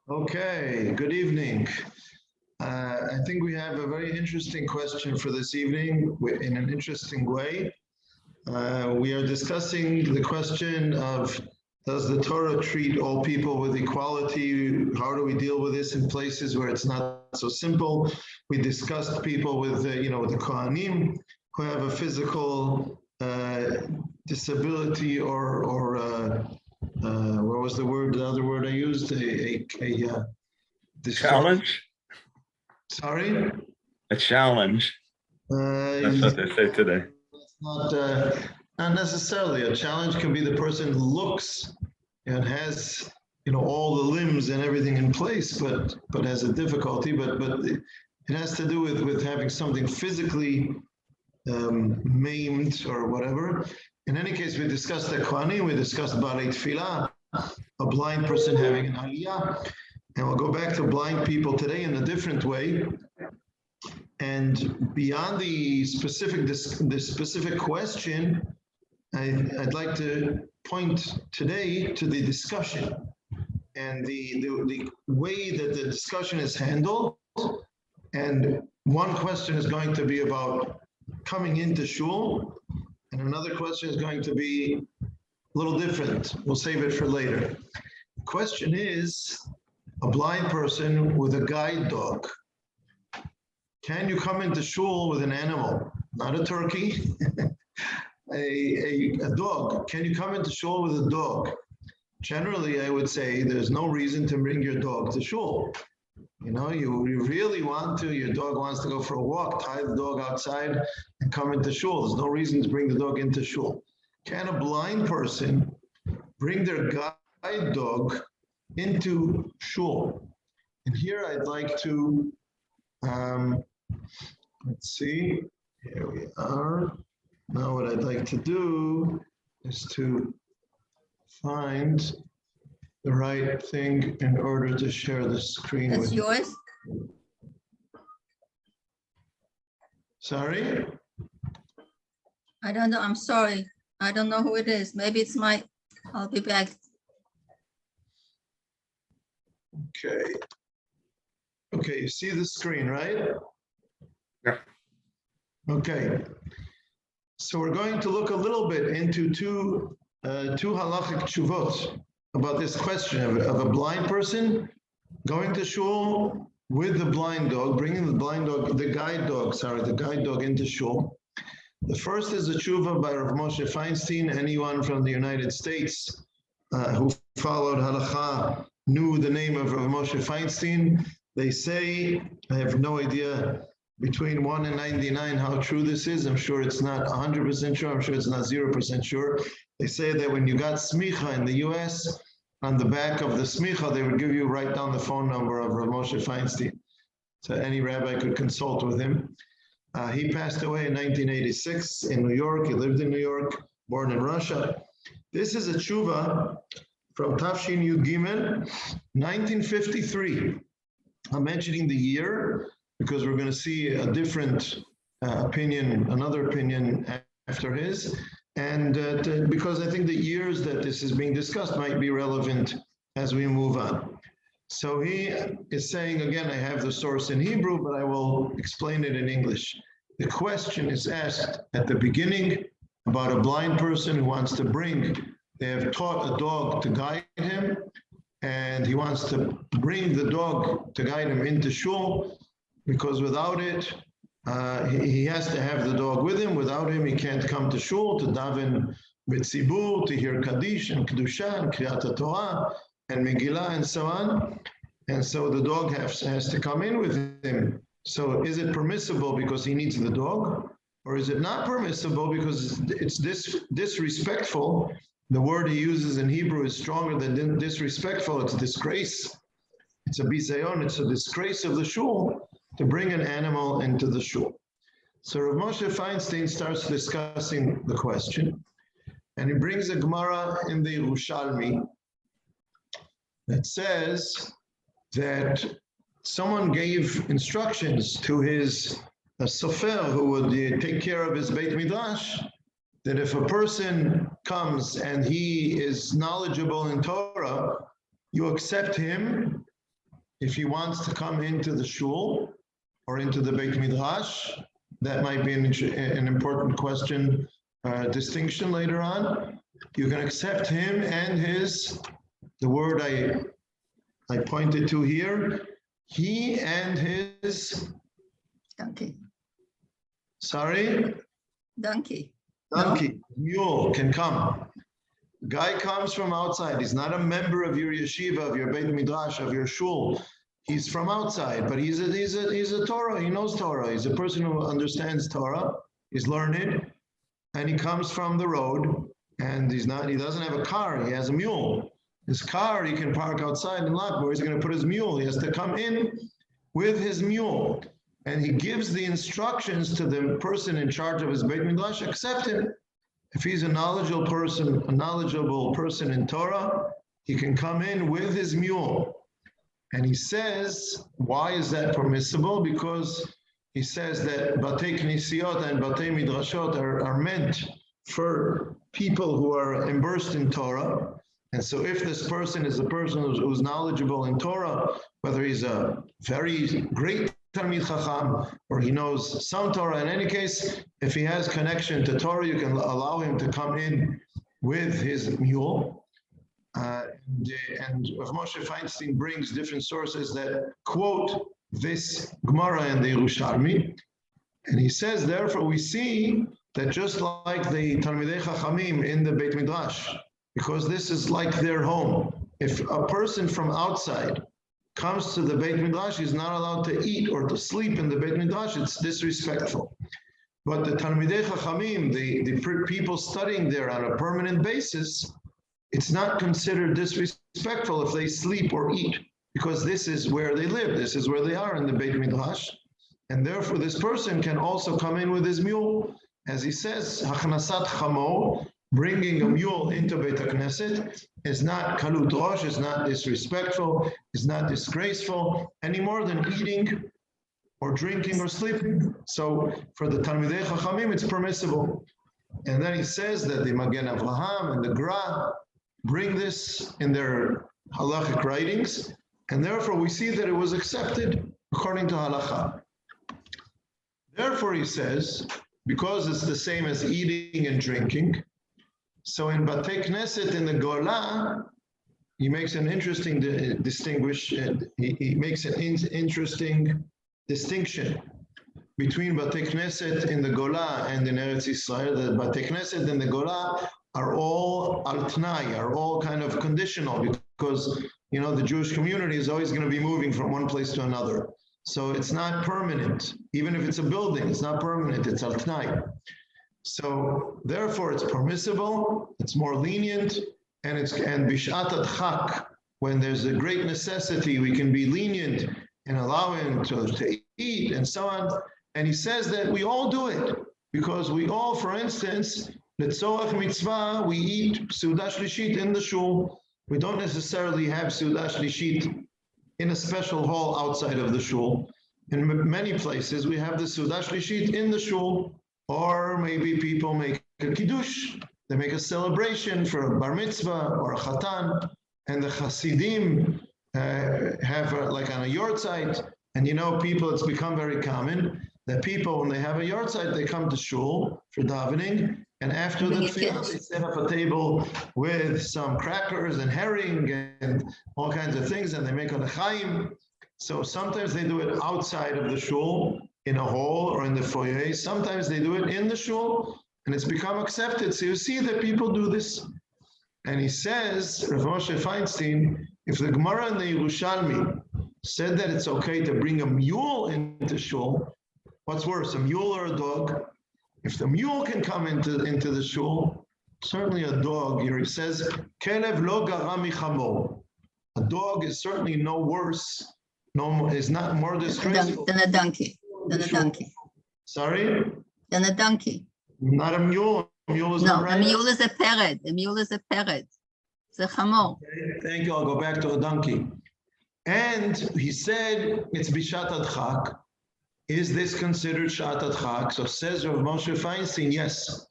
Okay, good evening. I think we have a very interesting question for this evening in an interesting way. We are discussing the question of, does the Torah treat all people with equality? How do we deal with this in places where it's not so simple? We discussed people with, the Kohanim who have a physical disability or what was the word? The other word I used? Challenge? Sorry? A challenge. That's what they say today. Not necessarily. A challenge can be the person who looks and has, all the limbs and everything in place, but has a difficulty. But it has to do with having something physically maimed or whatever. In any case, we discussed the Kohanim, we discussed Balei Tfilah, a blind person having an aliyah, and we'll go back to blind people today in a different way. And beyond the specific question, I'd like to point today to the discussion and the way that the discussion is handled. And one question is going to be about coming into shul, and another question is going to be a little different. We'll save it for later. The question is, a blind person with a guide dog. Can you come into shul with an animal? Not a turkey, a dog. Can you come into shul with a dog? Generally, I would say there's no reason to bring your dog to shul. You really want to, your dog wants to go for a walk, tie the dog outside and come into shul. There's no reason to bring the dog into shul. Can a blind person bring their guide dog into shul? And here I'd like to, let's see, here we are. Now what I'd like to do is to find the right thing in order to share the screen. That's yours? Sorry? I don't know. I'm sorry. I don't know who it is. Maybe it's I'll be back. Okay. Okay, you see the screen, right? Yeah. Okay. So we're going to look a little bit into two halachic tshuvot about this question of a blind person going to shul with the blind dog, bringing the guide dog into shul. The first is a tshuva by Rav Moshe Feinstein. Anyone from the United States who followed halacha knew the name of Rav Moshe Feinstein. They say, I have no idea between 1 and 99 how true this is. I'm sure it's not 100% sure. I'm sure it's not 0% sure. They say that when you got smicha in the US, on the back of the smicha, they would give you, write down the phone number of Rav Moshe Feinstein. So any rabbi could consult with him. He passed away in 1986 in New York. He lived in New York, born in Russia. This is a tshuva from Tafshin Yud Gimel, 1953. I'm mentioning the year because we're going to see a different opinion, another opinion after his. And because I think the years that this is being discussed might be relevant as we move on. So he is saying, again, I have the source in Hebrew, but I will explain it in English. The question is asked at the beginning about a blind person who wants to they have taught a dog to guide him, and he wants to bring the dog to guide him into shul, because without it, he has to have the dog with him. Without him, he can't come to shul, to daven b'tzibur, to hear Kaddish and Kedusha and Kriyat Torah and Megillah and so on. And so the dog has to come in with him. So is it permissible because he needs the dog? Or is it not permissible because it's disrespectful? The word he uses in Hebrew is stronger than disrespectful. It's disgrace. It's a bizayon. It's a disgrace of the shul to bring an animal into the shul. So Rav Moshe Feinstein starts discussing the question, and he brings a Gemara in the Yerushalmi that says that someone gave instructions to his sofer who would take care of his Beit Midrash, that if a person comes and he is knowledgeable in Torah, you accept him if he wants to come into the shul or into the Beit Midrash, that might be an important question, distinction later on. You can accept him and his, the word I pointed to here, he and his Donkey. Sorry? Donkey. Donkey, mule can come. Guy comes from outside. He's not a member of your yeshiva, of your Beit Midrash, of your shul. He's from outside, but he's a Torah. He knows Torah. He's a person who understands Torah. He's learned, and he comes from the road. And he doesn't have a car. He has a mule. His car he can park outside and lock. Where he's going to put his mule? He has to come in with his mule. And he gives the instructions to the person in charge of his Beit Midrash, accept him. If he's a knowledgeable person in Torah, he can come in with his mule. And he says, why is that permissible? Because he says that Batei Knisiot and Batei Midrashot are meant for people who are immersed in Torah. And so if this person is a person who's knowledgeable in Torah, whether he's a very great Talmid Chacham, or he knows some Torah. In any case, if he has connection to Torah, you can allow him to come in with his mule. And Rav Moshe Feinstein brings different sources that quote this Gemara in the Yerushalmi. And he says, therefore, we see that just like the Talmidei Chachamim in the Beit Midrash, because this is like their home, if a person from outside comes to the Beit Midrash, he's not allowed to eat or to sleep in the Beit Midrash. It's disrespectful. But the Talmidei Chachamim, the people studying there on a permanent basis, it's not considered disrespectful if they sleep or eat, because this is where they live. This is where they are in the Beit Midrash. And therefore, this person can also come in with his mule. As he says, Hachnasat Chamo, bringing a mule into Beit HaKnesset, is not kalut rosh, is not disrespectful, is not disgraceful, any more than eating or drinking or sleeping. So for the Talmidei Chachamim, it's permissible. And then he says that the Magen Avraham and the Gra bring this in their halachic writings, and therefore we see that it was accepted according to halacha. Therefore, he says, because it's the same as eating and drinking, so in Batei Knesset in the Gola, he makes an interesting he makes an interesting distinction between Batei Knesset in the Gola and in Eretz Yisrael. The Batei Knesset in the Gola are all al-tnai, are all kind of conditional, because the Jewish community is always going to be moving from one place to another. So it's not permanent. Even if it's a building, it's not permanent, it's al-tnai. So therefore it's permissible, it's more lenient, and bishat adchak, when there's a great necessity, we can be lenient and allow him to eat and so on. And he says that we all do it, because we all, for instance, L'tzorach mitzvah, we eat Seudah Shlishit in the shul. We don't necessarily have Seudah Shlishit in a special hall outside of the shul. In many places, we have the Seudah Shlishit in the shul, or maybe people make a kiddush. They make a celebration for a bar mitzvah or a chatan, and the Hasidim have like on a yortzeit. And people, it's become very common that people, when they have a yortzeit, they come to shul for davening, and after the tefillah, they set up a table with some crackers and herring and all kinds of things, and they make a l'chaim. So sometimes they do it outside of the shul, in a hall or in the foyer. Sometimes they do it in the shul, and it's become accepted. So you see that people do this. And he says, Rav Moshe Feinstein, if the Gemara in the Yerushalmi said that it's okay to bring a mule into shul, what's worse, a mule or a dog? If the mule can come into the shul, certainly a dog, here he says, Kelev lo gara michamo. A dog is certainly no worse, is not more disgraceful than a donkey. Than a donkey. Sorry? Than a donkey. Not a mule. A mule is not right. A mule is a parrot. A mule is a parrot. It's a chamor. Okay, thank you. I'll go back to a donkey. And he said it's bishat adchak. Is this considered shat adchak? So says Rav Moshe Feinstein, yes.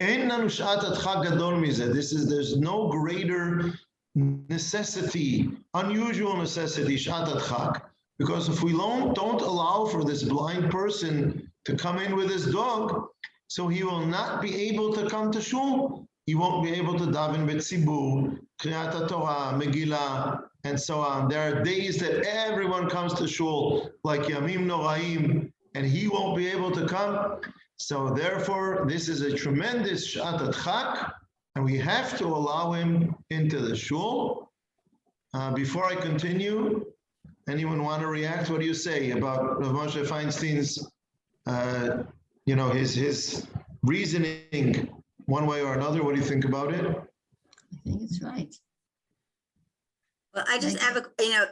Ein lanu shat adchak gadol mizeh. There's no greater necessity, unusual necessity, Shat Adchak, because if we don't allow for this blind person to come in with his dog, so he will not be able to come to shul. He won't be able to daven b'tzibur, Kriyat Torah, Megillah, and so on. There are days that everyone comes to shul, like Yamim Noraim, and he won't be able to come. So therefore, this is a tremendous Shat Adchak, and we have to allow him into the shul. Before I continue, anyone want to react? What do you say about Rav Moshe Feinstein's, his reasoning one way or another? What do you think about it? I think it's right. Well, I just have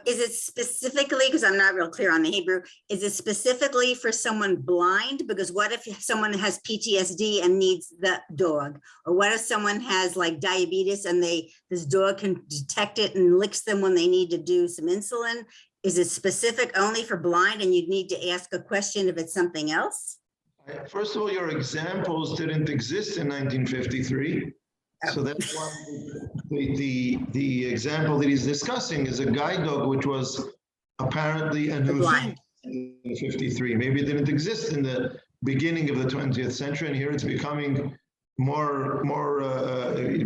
is it specifically, because I'm not real clear on the Hebrew, is it specifically for someone blind? Because what if someone has PTSD and needs the dog? Or what if someone has like diabetes and this dog can detect it and licks them when they need to do some insulin? Is it specific only for blind and you'd need to ask a question if it's something else? First of all, your examples didn't exist in 1953. So that's why the example that he's discussing is a guide dog, which was apparently a new thing in 53. Maybe it didn't exist in the beginning of the 20th century, and here it's becoming more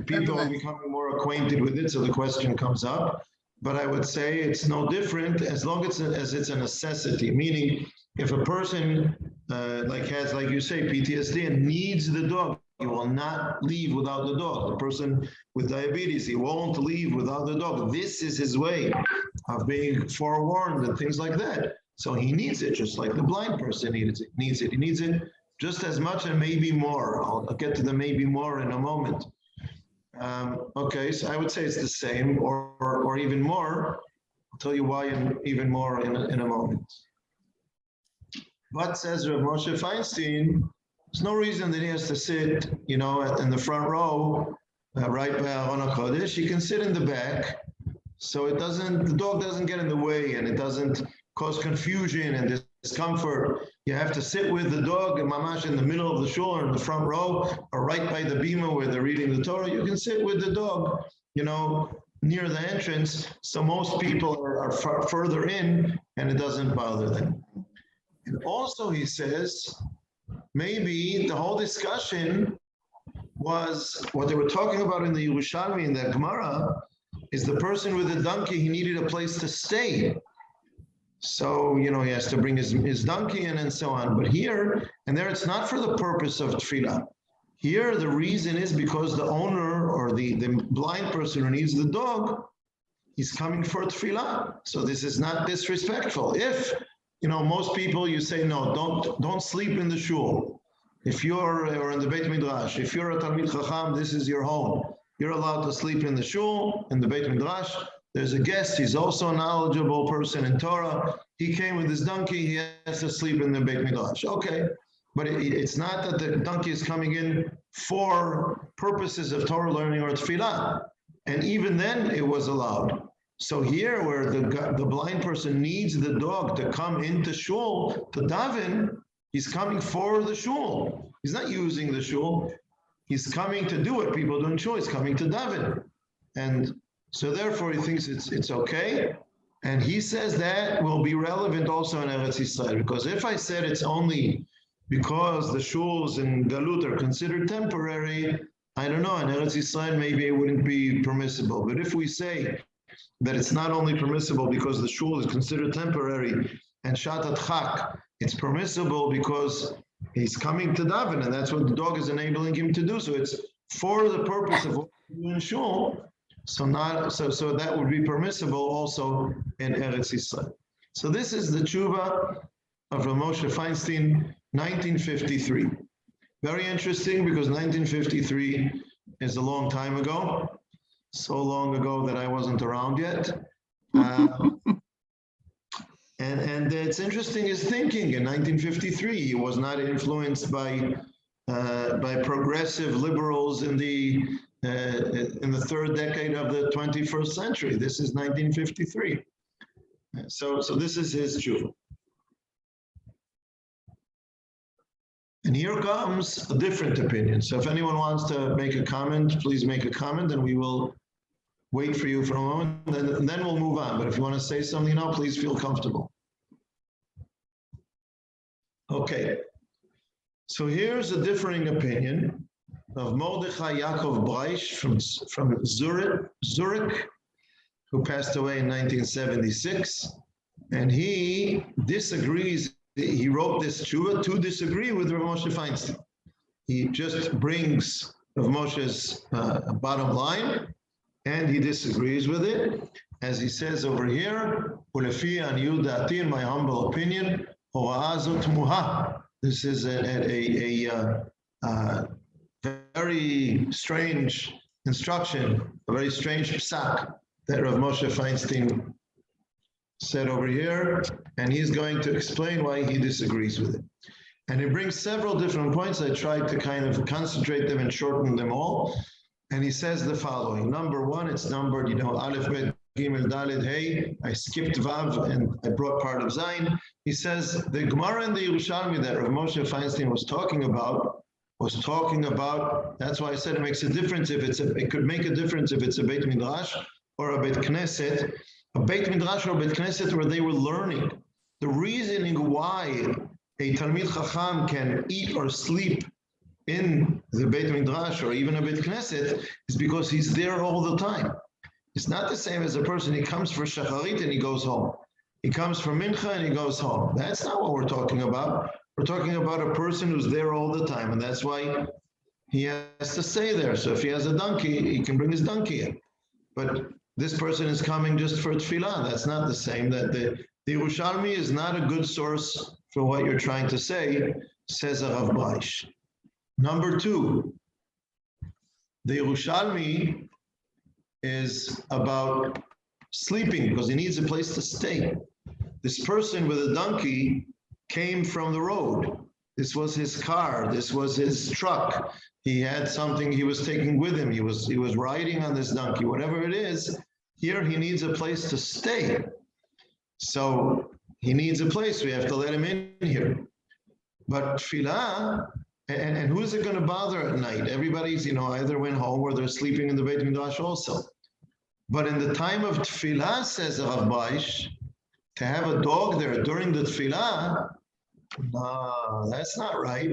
people are becoming more acquainted with it, so the question comes up. But I would say it's no different as long as it's a necessity, meaning if a person has, like you say, PTSD and needs the dog, he will not leave without the dog. The person with diabetes, he won't leave without the dog. This is his way of being forewarned and things like that. So he needs it, just like the blind person needs it. He needs it just as much and maybe more. I'll get to the maybe more in a moment. Okay, so I would say it's the same or even more. I'll tell you why even more in a moment. But says Rav Moshe Feinstein, there's no reason that he has to sit, in the front row, right by Aron HaKodesh. He can sit in the back, so the dog doesn't get in the way and it doesn't cause confusion and discomfort. You have to sit with the dog and mamash in the middle of the shul or in the front row or right by the bima where they're reading the Torah. You can sit with the dog, near the entrance. So most people are further in and it doesn't bother them. And also he says, maybe the whole discussion was what they were talking about in the Yerushalmi, in the Gemara, is the person with the donkey, he needed a place to stay. So, he has to bring his donkey in and so on. But here, and there, it's not for the purpose of tefillah. Here, the reason is because the owner or the blind person who needs the dog, he's coming for tefillah. So this is not disrespectful. If most people, you say, no, don't sleep in the shul. If you're in the Beit Midrash, if you're a Talmid Chacham, this is your home. You're allowed to sleep in the shul, in the Beit Midrash. There's a guest, he's also a knowledgeable person in Torah. He came with his donkey, he has to sleep in the Beit Midrash. Okay, but it's not that the donkey is coming in for purposes of Torah learning or tefillah. And even then, it was allowed. So here, where the blind person needs the dog to come into shul, to daven, he's coming for the shul. He's not using the shul. He's coming to do what people do in shul. He's coming to daven. And so therefore, he thinks it's okay. And he says that will be relevant also in Eretz Yisrael. Because if I said it's only because the shuls in Galut are considered temporary, I don't know, in Eretz Yisrael maybe it wouldn't be permissible. But if we say that it's not only permissible because the shul is considered temporary, and Shat Adchak, it's permissible because he's coming to daven, and that's what the dog is enabling him to do. So it's for the purpose of what you do in shul. So that would be permissible also in Eretz Yisrael. So this is the tshuva of Rav Moshe Feinstein, 1953. Very interesting because 1953 is a long time ago. So long ago that I wasn't around yet. And it's interesting his thinking. In 1953, he was not influenced by progressive liberals in the third decade of the 21st century. This is 1953. So this is his tshuva. And here comes a different opinion. So if anyone wants to make a comment, please make a comment and we will wait for you for a moment, and then we'll move on. But if you want to say something now, please feel comfortable. Okay. So here's a differing opinion of Mordechai Yaakov Breish from Zurich, who passed away in 1976. And he disagrees. He wrote this tshuva to disagree with Rav Moshe Feinstein. He just brings Rav Moshe's bottom line, and he disagrees with it. As he says over here, "Ulefi aniyut da'ati," in my humble opinion, hora'ah zot muha. This is a very strange instruction, a very strange psak that Rav Moshe Feinstein said over here, and he's going to explain why he disagrees with it. And he brings several different points. I tried to kind of concentrate them and shorten them all. And he says the following. Number one, it's numbered, Aleph, Bet, Gimel, Dalet, Hey. I skipped Vav and I brought part of Zayin. He says the Gemara and the Yerushalmi that Rav Moshe Feinstein was talking about, that's why I said it makes a difference if it could make a difference if it's a Beit Midrash or a Beit Knesset. A Beit Midrash or a Beit Knesset where they were learning. The reasoning why a Talmid Chacham can eat or sleep in the Beit Midrash or even a Beit Knesset is because he's there all the time. It's not the same as a person, he comes for Shacharit and he goes home. He comes for Mincha and he goes home. That's not what we're talking about. We're talking about a person who's there all the time, and that's why he has to stay there. So if he has a donkey, he can bring his donkey in. But this person is coming just for tefillah. That's not the same. That the Yerushalmi is not a good source for what you're trying to say, says Rav Breish. Number two, the Yerushalmi is about sleeping because he needs a place to stay. This person with a donkey came from the road. This was his car. This was his truck. He had something he was taking with him. He was riding on this donkey, whatever it is. Here he needs a place to stay. So he needs a place. We have to let him in here. But tefillah, and who's it going to bother at night? Everybody's, either went home or they're sleeping in the Beit Midrash also. But in the time of tefillah, says Rav Breish, to have a dog there during the tefillah, no, that's not right.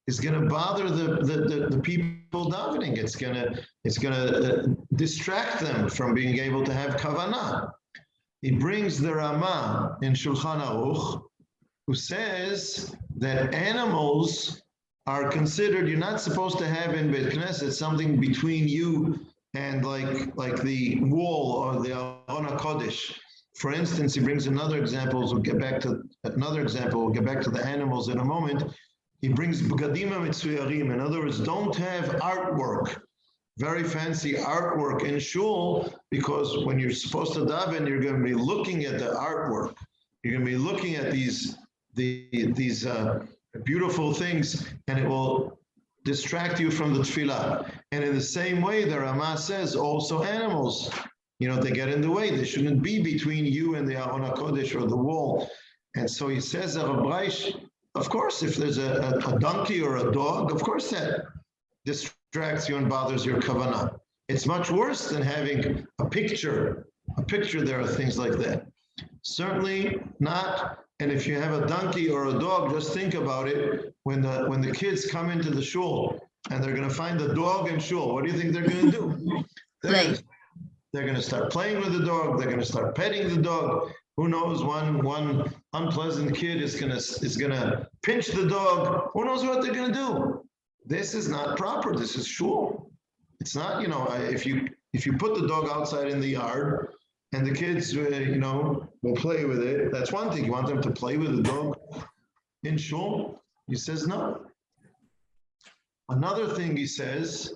It's going to bother the people davening. It's going to distract them from being able to have kavanah. He brings the Rama in Shulchan Aruch, who says that animals are considered, you're not supposed to have in Beit Knesset something between you and like the wall or the Aron HaKodesh. For instance, he brings another example. We'll get back to another example. We'll get back to the animals in a moment. He brings B'gadima Mitzuyarim. In other words, don't have artwork, very fancy artwork in shul, because when you're supposed to daven, you're going to be looking at the artwork. You're going to be looking at these beautiful things, and it will distract you from the tefillah. And in the same way, the Rama says also animals, they get in the way. They shouldn't be between you and the Aron HaKodesh or the wall. And so he says, Rav Breish, of course, if there's a donkey or a dog, of course that distracts you and bothers your kavanah. It's much worse than having a picture. There are things like that. Certainly not. And if you have a donkey or a dog, just think about it. When the kids come into the shul and they're going to find the dog in shul, what do you think they're going to do? They're going to start playing with the dog. They're going to start petting the dog. Who knows? One unpleasant kid is going to pinch the dog. Who knows what they're going to do? This is not proper. This is shul. It's not. If you put the dog outside in the yard and the kids, will play with it, that's one thing. You want them to play with the dog in shul? He says no. Another thing he says.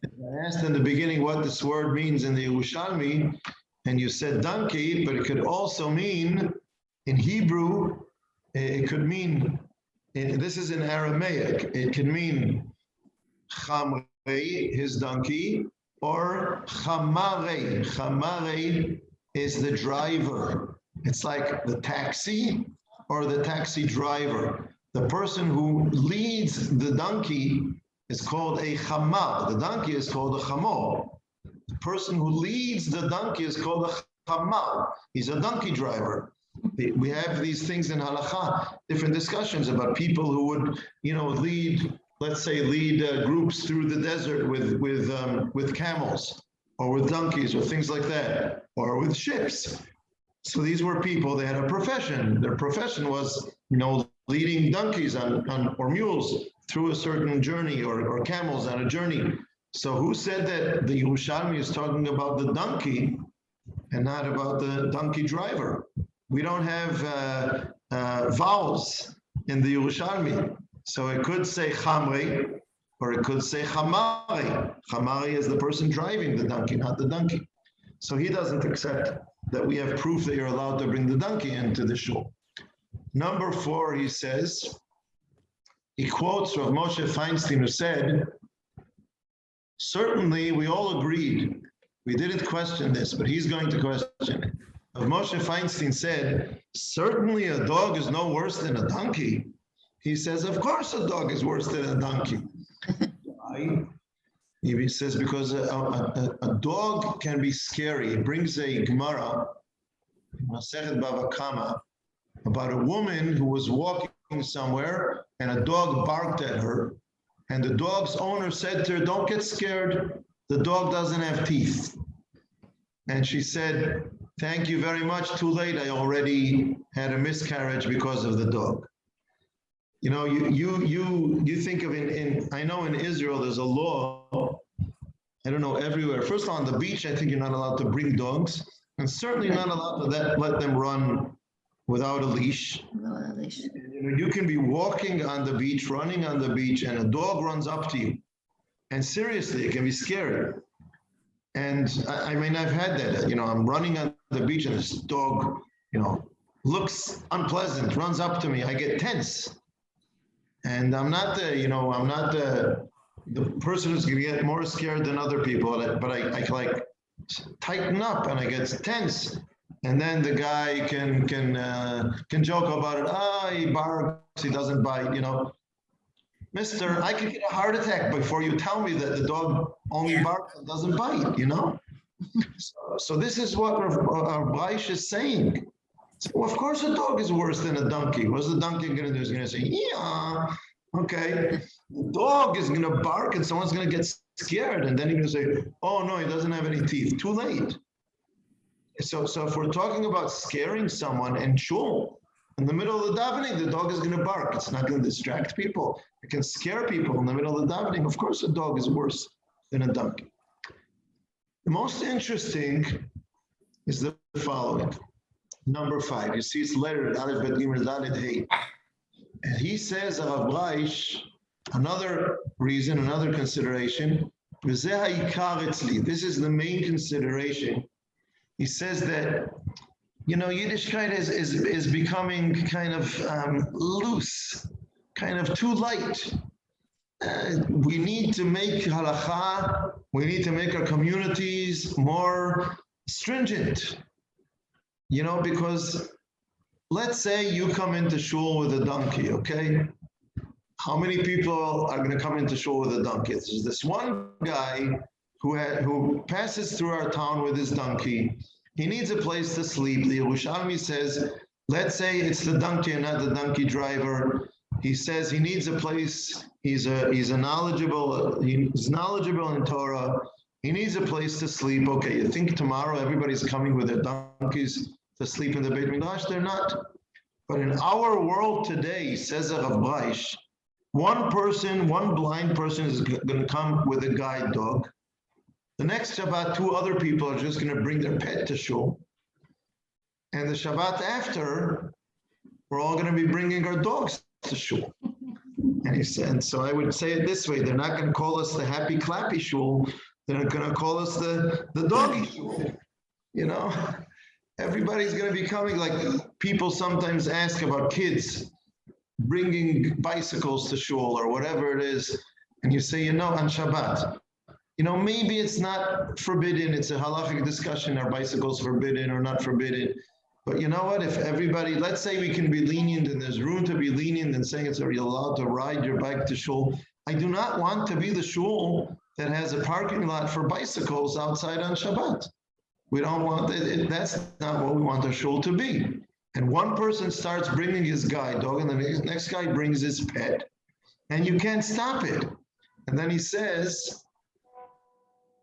I asked in the beginning what this word means in the Yerushalmi, and you said donkey, but it could also mean, in Hebrew, it could mean, this is in Aramaic, it could mean chamrei, his donkey, or chamare. Chamare is the driver. It's like the taxi or the taxi driver. The person who leads the donkey is called a chamar. The donkey is called a chamor. person who leads the donkey is called a chamal. He's a donkey driver. We have these things in halakha, different discussions about people who would, lead, let's say, groups through the desert with camels or with donkeys or things like that, or with ships. So these were people, they had a profession. Their profession was, leading donkeys or mules through a certain journey, or camels on a journey. So who said that the Yerushalmi is talking about the donkey and not about the donkey driver? We don't have vowels in the Yerushalmi. So it could say chamri, or it could say chamari. Chamari is the person driving the donkey, not the donkey. So he doesn't accept that we have proof that you're allowed to bring the donkey into the shul. Number 4, he says, he quotes Rav Moshe Feinstein, who said, certainly we all agreed, we didn't question this, but he's going to question it. Rav Moshe Feinstein said, certainly a dog is no worse than a donkey. He says, of course a dog is worse than a donkey. Why? He says, because a dog can be scary. He brings a Gemara, Masechet Bava Kama, about a woman who was walking somewhere and a dog barked at her. And the dog's owner said to her, don't get scared. The dog doesn't have teeth. And she said, thank you very much. Too late. I already had a miscarriage because of the dog. You think of I know in Israel, there's a law, I don't know, everywhere. First on the beach, I think you're not allowed to bring dogs, and certainly not allowed to let them run without a leash. Without a leash. You can be walking on the beach, running on the beach, and a dog runs up to you. And seriously, it can be scary. And I mean, I've had that, I'm running on the beach and this dog, looks unpleasant, runs up to me, I get tense. And I'm not the person who's gonna get more scared than other people, but I like tighten up and I get tense. And then the guy can joke about it. He barks, he doesn't bite, Mister, I could get a heart attack before you tell me that the dog only barks and doesn't bite, So this is what our Baish is saying. So, well, of course a dog is worse than a donkey. What's the donkey going to do? He's going to say, yeah, okay. The dog is going to bark and someone's going to get scared. And then he's going to say, oh, no, he doesn't have any teeth. Too late. So if we're talking about scaring someone in shul, in the middle of the davening, the dog is going to bark. It's not going to distract people. It can scare people in the middle of the davening. Of course, a dog is worse than a donkey. The most interesting is the following. Number 5. You see, it's letter Aleph Bet Gimel Dalet Hey. And he says, Rav Baish, another reason, another consideration, this is the main consideration. He says that, Yiddishkeit is becoming kind of loose, kind of too light. We need to make halakha, we need to make our communities more stringent. Because let's say you come into shul with a donkey, okay? How many people are going to come into shul with a donkey? There's this one guy who passes through our town with his donkey. He needs a place to sleep. The Yerushalmi says, let's say it's the donkey and not the donkey driver. He says he needs a place. He's knowledgeable in Torah. He needs a place to sleep. Okay, you think tomorrow everybody's coming with their donkeys to sleep in the Beit Midrash? They're not. But in our world today, says Rav Baish, one blind person is going to come with a guide dog. The next Shabbat, 2 other people are just going to bring their pet to shul. And the Shabbat after, we're all going to be bringing our dogs to shul. And he said, so I would say it this way, they're not going to call us the happy clappy shul, they're going to call us the doggy shul. Everybody's going to be coming, like people sometimes ask about kids bringing bicycles to shul or whatever it is. And you say, on Shabbat, maybe it's not forbidden. It's a halachic discussion. Are bicycles forbidden or not forbidden? But you know what? If everybody, let's say we can be lenient and there's room to be lenient and saying you're allowed to ride your bike to shul. I do not want to be the shul that has a parking lot for bicycles outside on Shabbat. We don't want it. That's not what we want our shul to be. And one person starts bringing his guide dog, and the next guy brings his pet, and you can't stop it. And then he says,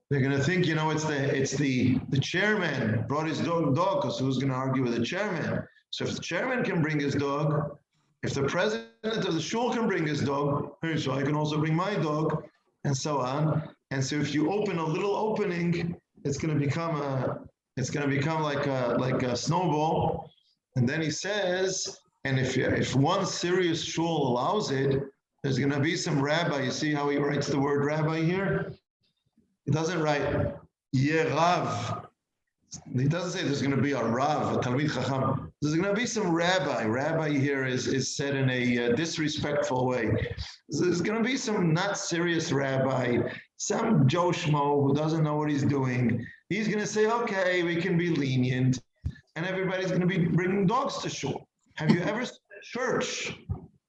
they're going to think, it's the chairman brought his dog, because who's going to argue with the chairman? So if the chairman can bring his dog, if the president of the shul can bring his dog, so I can also bring my dog, and so on. And so if you open a little opening, it's going to become like a snowball. And then he says, and if one serious shul allows it, there's going to be some rabbi. You see how he writes the word rabbi here? He doesn't write Yerav. He doesn't say there's going to be a Rav, a Talmid Chacham. There's going to be some rabbi. Rabbi here is said in a disrespectful way. There's going to be some not serious rabbi, some Joe Schmo who doesn't know what he's doing. He's going to say, okay, we can be lenient, and everybody's going to be bringing dogs to shul. Have you ever seen a church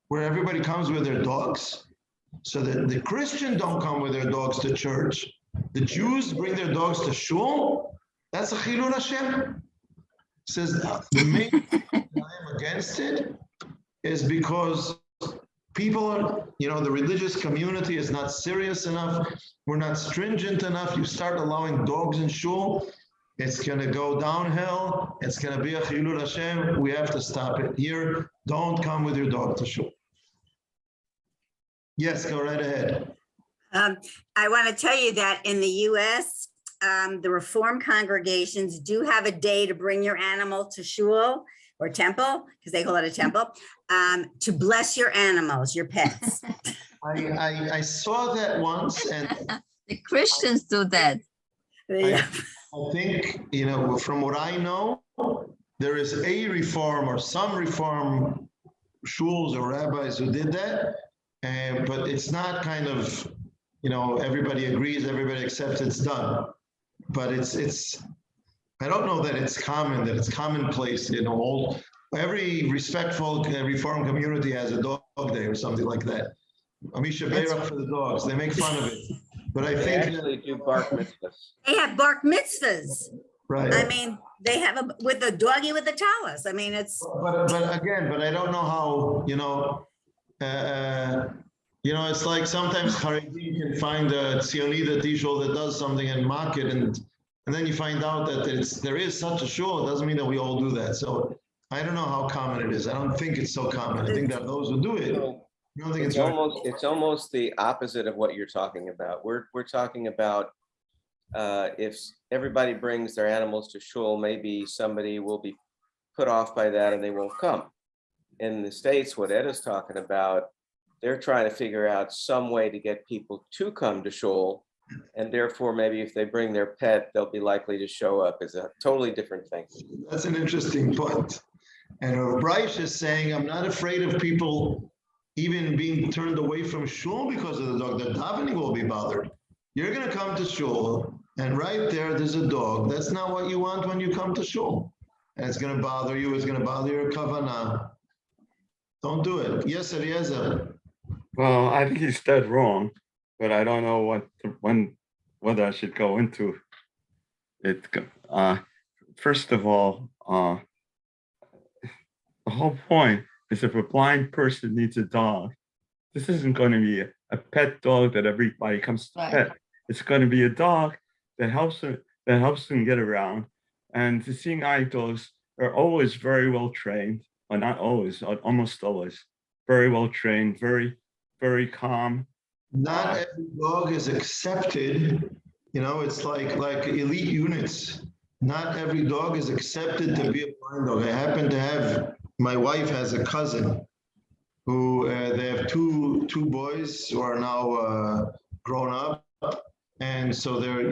where everybody comes with their dogs? So that the Christians don't come with their dogs to church. The Jews bring their dogs to shul. That's a chilul Hashem. Says the main reason I am against it is because people are, the religious community is not serious enough. We're not stringent enough. You start allowing dogs in shul, it's going to go downhill. It's going to be a chilul Hashem. We have to stop it here. Don't come with your dog to shul. Yes, go right ahead. I want to tell you that in the U.S., the Reform congregations do have a day to bring your animal to shul or temple, because they call it a temple, to bless your animals, your pets. I saw that once, and The Christians do that. Yeah. I think, from what I know, there is a reform or some reform shuls or rabbis who did that, but it's not kind of, everybody agrees, everybody accepts, it's done. But it's I don't know that it's common, that it's commonplace, every respectful reform community has a dog day or something like that. Amisha Beirach for the dogs, they make fun of it. But I They think actually do bark mitzvahs. They have bark mitzvahs. right. I mean, they have with the doggy with the talis. I mean, it's. But I don't know how, it's like sometimes Haredim can find a Tzionida shul that does something and mock it, and then you find out that there is such a shul. It doesn't mean that we all do that. So I don't know how common it is. I don't think it's so common. I think that those who do it, I don't think it's right. It's almost the opposite of what you're talking about. We're talking about if everybody brings their animals to shul, maybe somebody will be put off by that and they won't come. In the States, what Ed is talking about, they're trying to figure out some way to get people to come to shul, and therefore maybe if they bring their pet, they'll be likely to show up. Is a totally different thing. That's an interesting point. And Bryce is saying, I'm not afraid of people even being turned away from shul because of the dog. The davening will be bothered. You're going to come to shul, and right there's a dog. That's not what you want when you come to shul. And it's going to bother you. It's going to bother your kavanah. Don't do it. Yes, Eliezer. Well, I think he's dead wrong, but I don't know whether I should go into it. First of all, the whole point is if a blind person needs a dog, this isn't going to be a pet dog that everybody comes to pet. It's going to be a dog that helps them get around. And the seeing eye dogs are always very well trained, or not always, almost always, very well trained, very, very calm. Not every dog is accepted. It's like elite units. Not every dog is accepted to be a blind dog. I happen to have, my wife has a cousin who they have two boys who are now grown up, and so they're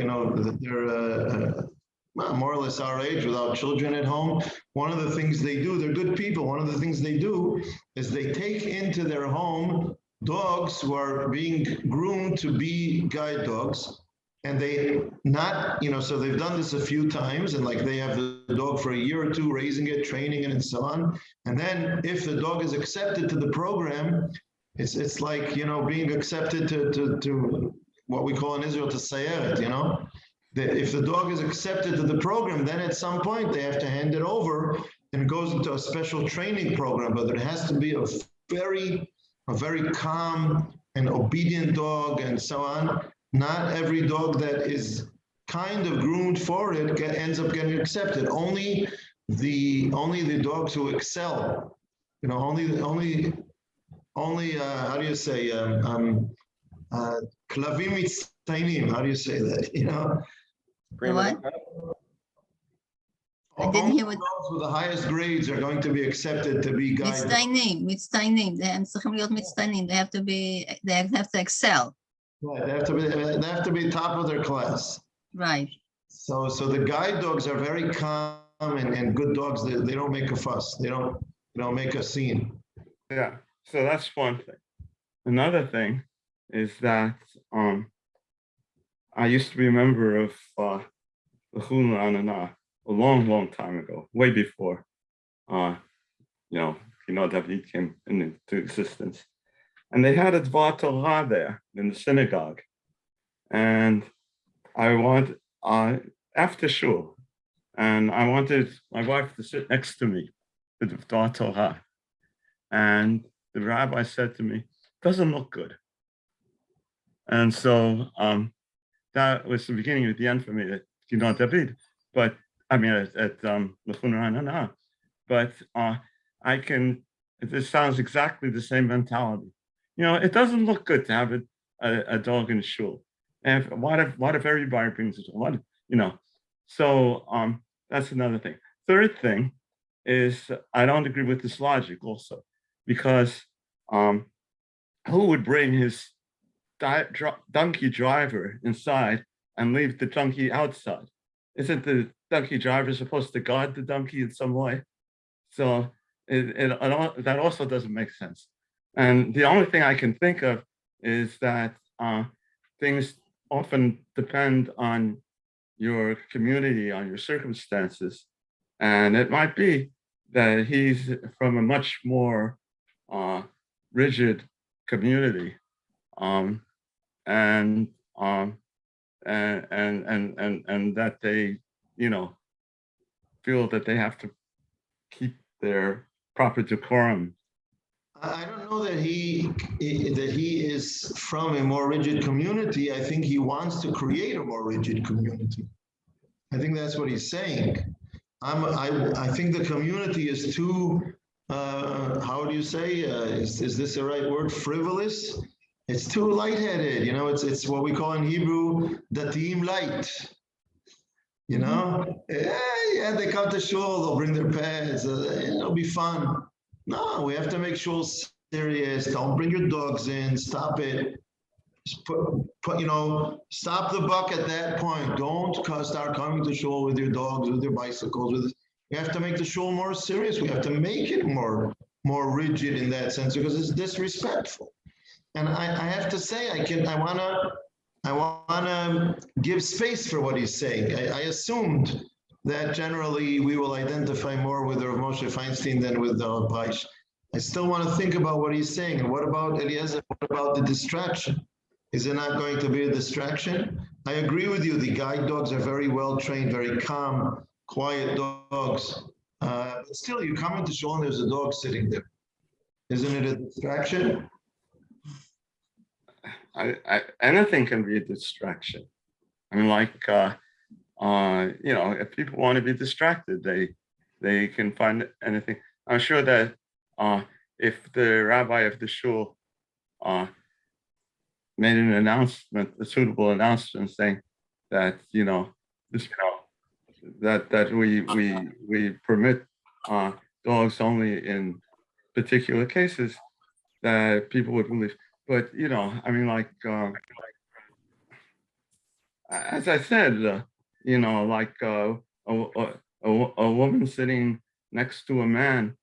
more or less our age without children at home. One of the things they do, they're good people. One of the things they do is they take into their home dogs who are being groomed to be guide dogs. And they not, so they've done this a few times, and like they have the dog for a year or two, raising it, training it, and so on. And then if the dog is accepted to the program, it's like, being accepted to what we call in Israel to sayeret, you know? That if the dog is accepted to the program, then at some point they have to hand it over and it goes into a special training program, but it has to be a very calm and obedient dog and so on. Not every dog that is kind of groomed for it ends up getting accepted. Only the dogs who excel, you know, only how do you say, klavim mitztainim, how do you say that, you know? What? I didn't Only hear what. dogs with the highest grades are going to be accepted to be guide dogs. מצטיינים, הם צריכים להיות מצטיינים, they have to excel. Right, they have to be top of their class. Right. So the guide dogs are very calm and good dogs. They don't make a fuss. They don't make a scene. Yeah, so that's one thing. Another thing is that I used to be a member of the Hula Anana a long time ago, way before David came into existence. And they had a Dvar Torah there in the synagogue. And I after shul, and I wanted my wife to sit next to me with the Dvar Torah. And the rabbi said to me, "Doesn't look good." And so that was the beginning of the end for me at David. But I mean, at L'chunra, but this sounds exactly the same mentality. You know, it doesn't look good to have a dog in shul. And what if everybody brings it? What, you know? So that's another thing. Third thing is I don't agree with this logic also, because who would bring his donkey driver inside and leave the donkey outside? Isn't the donkey driver supposed to guard the donkey in some way? So that also doesn't make sense. And the only thing I can think of is that things often depend on your community, on your circumstances. And it might be that he's from a much more rigid community, and that they, you know, feel that they have to keep their proper decorum. I don't know that he is from a more rigid community. I think he wants to create a more rigid community. I think that's what he's saying. I think the community is too, how do you say, is this the right word, frivolous? It's too lightheaded, you know, it's what we call in Hebrew, datim light. You know, yeah, they come to shul, they'll bring their pets, it'll be fun. No, we have to make shul serious. Don't bring your dogs in, stop it. Just put, you know, stop the buck at that point. Don't start coming to shul with your dogs, with your bicycles. We have to make the shul more serious. We have to make it more rigid in that sense, because it's disrespectful. And I have to say, I wanna give space for what he's saying. I assumed that generally we will identify more with Rav Moshe Feinstein than with the Paish. I still want to think about what he's saying. And what about Eliezer? What about the distraction? Is it not going to be a distraction? I agree with you. The guide dogs are very well trained, very calm, quiet dogs. But still, you come into shul and there's a dog sitting there. Isn't it a distraction? Anything can be a distraction. I mean, like, you know, if people want to be distracted, they can find anything. I'm sure that if the rabbi of the shul made an announcement, a suitable announcement, saying that, you know, that we permit dogs only in particular cases, that people would believe. But, you know, I mean, like, as I said, you know, like a woman sitting next to a man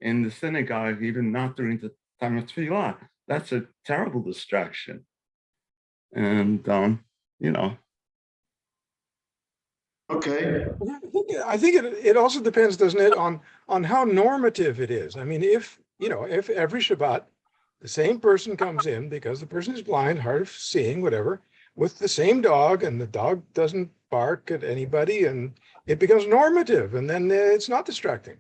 in the synagogue, even not during the time of tefillah, that's a terrible distraction. And, you know. Okay. I think it also depends, doesn't it, on how normative it is. I mean, if every Shabbat The same person comes in because the person is blind, hard of seeing, whatever, with the same dog, and the dog doesn't bark at anybody, and it becomes normative, and then it's not distracting.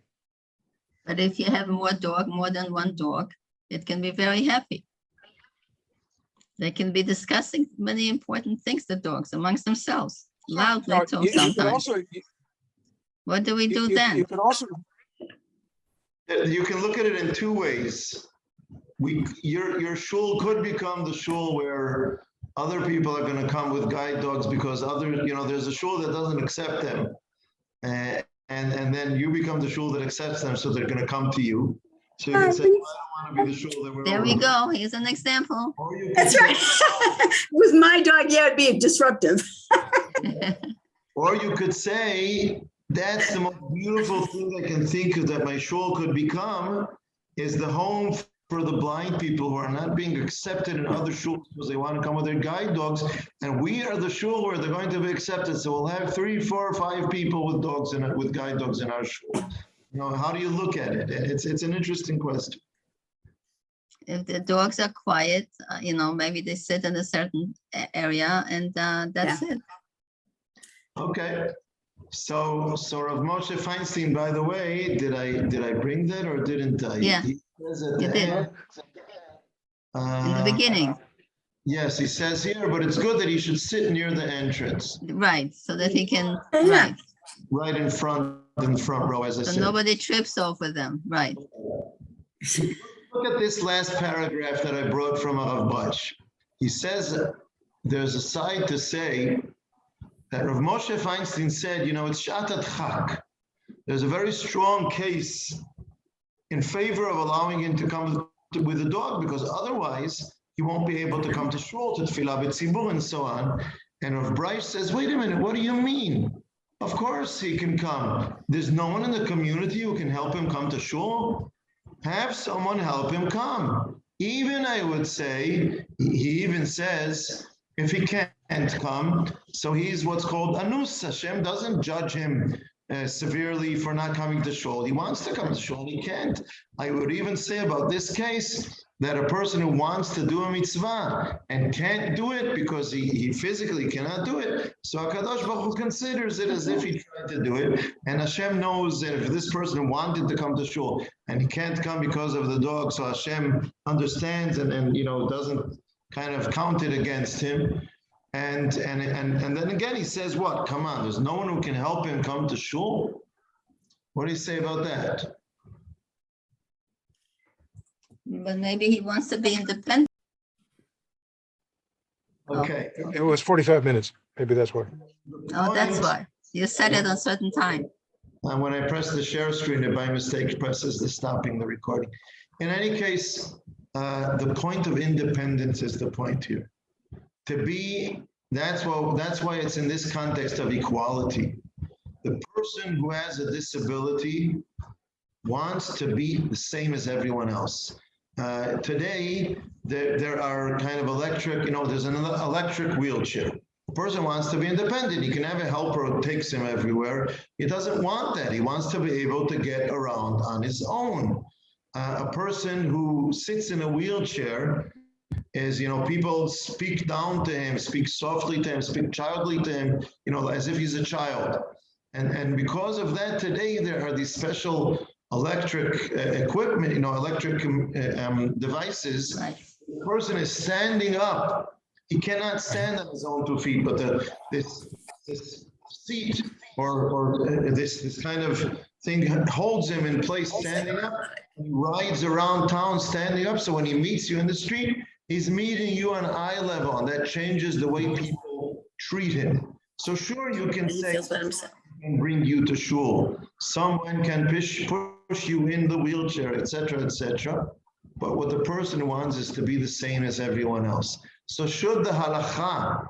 But if you have more than one dog, it can be very happy. They can be discussing many important things, the dogs, amongst themselves, loudly Now, too you could sometimes. also, What do we do you then? could also, You can look at it in two ways. Your shul could become the shul where other people are going to come with guide dogs because there's a shul that doesn't accept them. And then you become the shul that accepts them, so they're going to come to you. So you can say, I don't want to be the shul that we're There we over. go. Here's an example. Or you could That's say- right. With my dog, yeah, it'd be disruptive. Or you could say, that's the most beautiful thing I can think of that my shul could become, is the home for the blind people who are not being accepted in other shuls because they want to come with their guide dogs. And we are the shul where they're going to be accepted. So we'll have 3, 4, 5 people with dogs and with guide dogs in our shul. How do you look at it? It's an interesting question. If the dogs are quiet, maybe they sit in a certain area, and that's it. Okay. So Rav Moshe Feinstein, by the way, did I bring that or didn't I? Yeah, He says at you the did. end, In the beginning, Yes, he says here, but it's good that he should sit near the entrance, right, so that he can, Yeah. right, right in the front row, as I so said. nobody trips over them, right. Look at this last paragraph that I brought from Rav Bach. He says there's a side to say that Rav Moshe Feinstein said, it's shatat chak. There's a very strong case in favor of allowing him to come with a dog, because otherwise he won't be able to come to shul, to tefillah b'tzibur, and so on. And Rav Bryce says, wait a minute, what do you mean? Of course he can come. There's no one in the community who can help him come to shul. Have someone help him come. Even, I would say, he even says, if he can't come, so he's what's called anus. Hashem doesn't judge him severely for not coming to shul. He wants to come to shul, he can't. I would even say about this case that a person who wants to do a mitzvah and can't do it because he physically cannot do it, so HaKadosh Baruch Hu considers it as if he tried to do it, and Hashem knows that if this person wanted to come to shul and he can't come because of the dog, so Hashem understands and doesn't kind of count it against him. And then again he says, what? Come on, there's no one who can help him come to shul? What do you say about that? But maybe he wants to be independent. Okay. it was 45 minutes. Maybe that's why. Oh, that's why. You set it on certain time. And when I press the share screen, it by mistake presses the stopping the recording. In any case, the point of independence is the point here. That's why it's in this context of equality. The person who has a disability wants to be the same as everyone else. Today, there are kind of electric, there's an electric wheelchair. The person wants to be independent. He can have a helper who takes him everywhere. He doesn't want that. He wants to be able to get around on his own. A person who sits in a wheelchair is, people speak down to him, speak softly to him, speak childly to him, as if he's a child. And because of that, today there are these special electric equipment, electric devices. Right. The person is standing up. He cannot stand on his own 2 feet, but this seat or this kind of thing holds him in place, standing up. He rides around town standing up. So when he meets you in the street, he's meeting you on eye level, and that changes the way people treat him. So sure, you can He say, feels by himself. can bring you to shul. Someone can push you in the wheelchair, etc., etc. But what the person wants is to be the same as everyone else. So should the halacha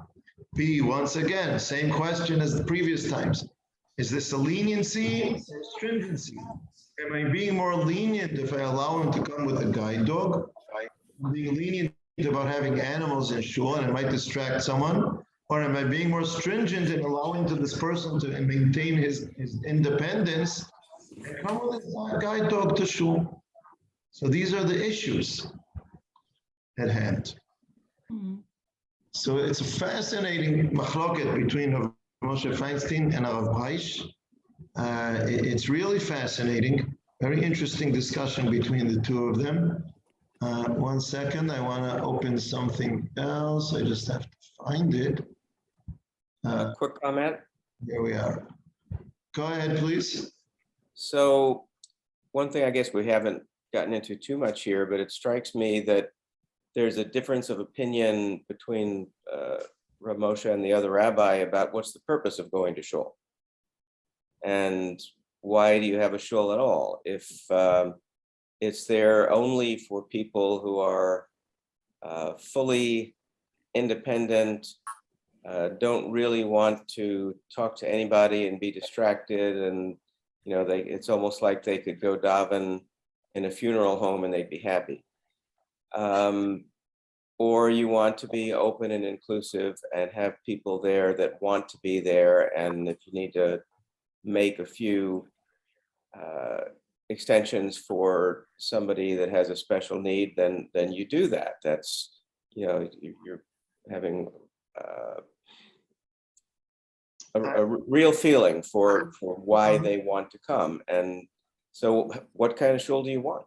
be, once again, same question as the previous times, is this a leniency or stringency? Am I being more lenient if I allow him to come with a guide dog? Being lenient about having animals in shul and it might distract someone? Or am I being more stringent in allowing to this person to maintain his independence and come with a guide dog to shul? So these are the issues. at hand. Mhm. So it's a fascinating machloket between Rav Moshe Feinstein and Rav Breish. It's really fascinating, very interesting discussion between the two of them. 1 second, I want to open something else. I just have to find it. Quick comment. Here we are. Go ahead, please. So one thing I guess we haven't gotten into too much here, but it strikes me that there's a difference of opinion between Rav Moshe and the other rabbi about what's the purpose of going to shul. And why do you have a shul at all? If it's there only for people who are fully independent, don't really want to talk to anybody and be distracted, and it's almost like they could go daven in a funeral home and they'd be happy. Or you want to be open and inclusive and have people there that want to be there, and if you need to make a few extensions for somebody that has a special need, then you do that. That's, you're having a real feeling for why they want to come. And so what kind of shul do you want?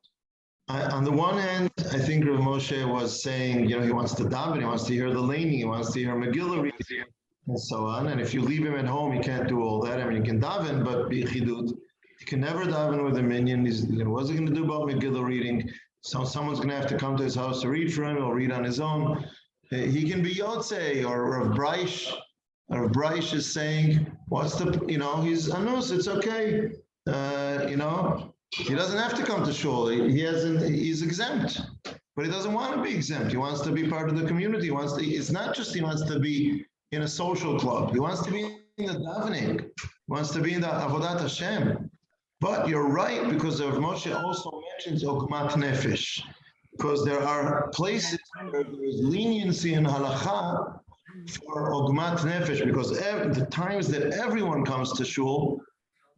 On the one hand, I think Rav Moshe was saying, he wants to daven, he wants to hear the laning, he wants to hear Megillah reading, and so on. And if you leave him at home, he can't do all that. I mean, he can daven, but bichidut, he can never daven with a minion. What's he going to do about Megillah reading? So someone's going to have to come to his house to read for him. He'll read on his own. He can be Yotzei or Rav Breish. Rav Breish is saying, he's anus, it's okay. He doesn't have to come to shul. He's exempt, but he doesn't want to be exempt. He wants to be part of the community. It's not just he wants to be in a social club. He wants to be in the davening. He wants to be in the avodat Hashem. But you're right, because Rav Moshe also mentions ogmat nefesh, because there are places where there is leniency in halacha for ogmat nefesh, because the times that everyone comes to shul,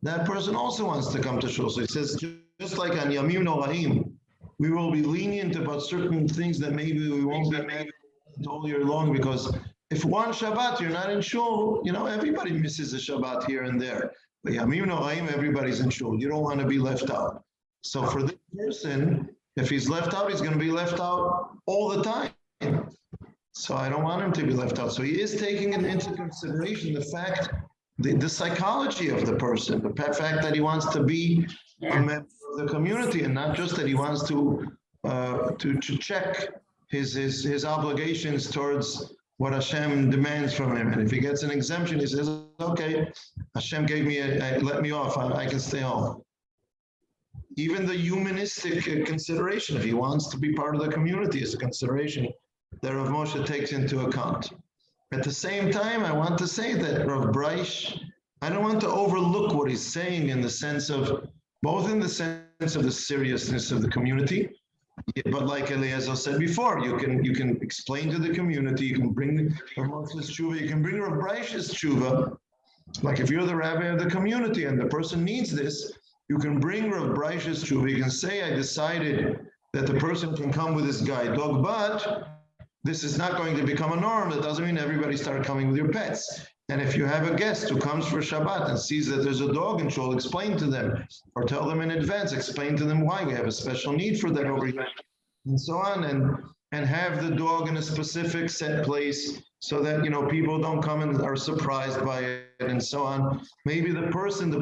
that person also wants to come to shul. So he says, just like on Yamim Noraim, we will be lenient about certain things that maybe we won't be all year long, because if one Shabbat you're not in shul, everybody misses a Shabbat here and there. But Yamim Noraim, everybody's in shul. You don't want to be left out. So for this person, if he's left out, he's going to be left out all the time. So I don't want him to be left out. So he is taking into consideration the fact, the psychology of the person, the fact that he wants to be a member of the community, and not just that he wants to check his obligations towards what Hashem demands from him. And if he gets an exemption, he says, okay, Hashem gave me let me off, I can stay home. Even the humanistic consideration, if he wants to be part of the community, is a consideration that Rav Moshe takes into account. At the same time, I want to say that Rav Breish, I don't want to overlook what he's saying in the sense of, both in the sense of the seriousness of the community, but like Eliezer said before, you can explain to the community, you can bring Rav Moshe's tshuva, you can bring Rav Breish's tshuva. Like if you're the rabbi of the community and the person needs this, you can bring Rav Breish's tshuva. You can say, I decided that the person can come with this guide dog, but this is not going to become a norm. That doesn't mean everybody start coming with your pets. And if you have a guest who comes for Shabbat and sees that there's a dog in shul, explain to them, or tell them in advance, explain to them why we have a special need for that over here, and so on, and have the dog in a specific set place so that people don't come and are surprised by it, and so on. Maybe the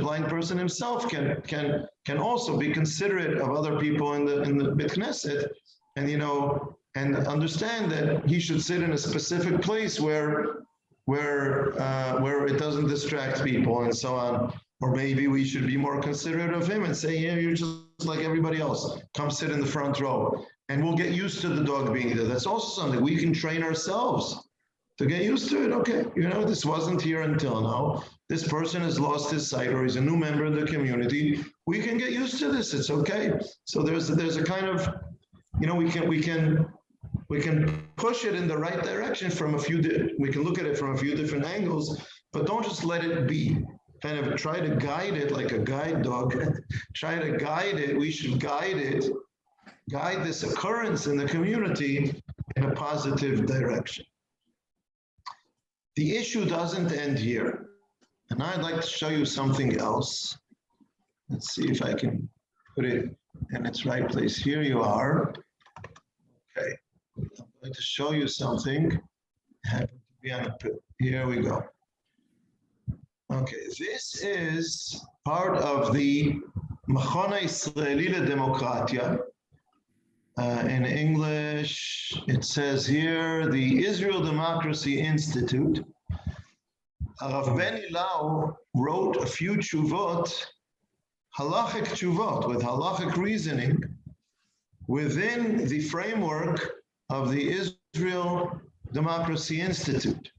blind person himself can also be considerate of other people in the Beit Knesset, and understand that he should sit in a specific place where it doesn't distract people, and so on. Or maybe we should be more considerate of him and say, yeah, you're just like everybody else. Come sit in the front row. And we'll get used to the dog being there. That's also something we can train ourselves to get used to it. Okay, this wasn't here until now. This person has lost his sight, or he's a new member of the community. We can get used to this. It's okay. So there's a kind of, we can push it in the right direction we can look at it from a few different angles, but don't just let it be. Kind of try to guide it like a guide dog. Try to guide it. We should guide it guide this occurrence in the community in a positive direction. The issue doesn't end here. And I'd like to show you something else. Let's see if I can put it in its right place. Here you are. Okay. I'm going to show you something. Happen to be on here we go. Okay, this is part of the Machona Israeli Ledemokratia. In English, it says here, the Israel Democracy Institute. Rav Ben Ilau wrote a few tshuvot, halachic tshuvot, with halachic reasoning, within the framework of the Israel Democracy Institute.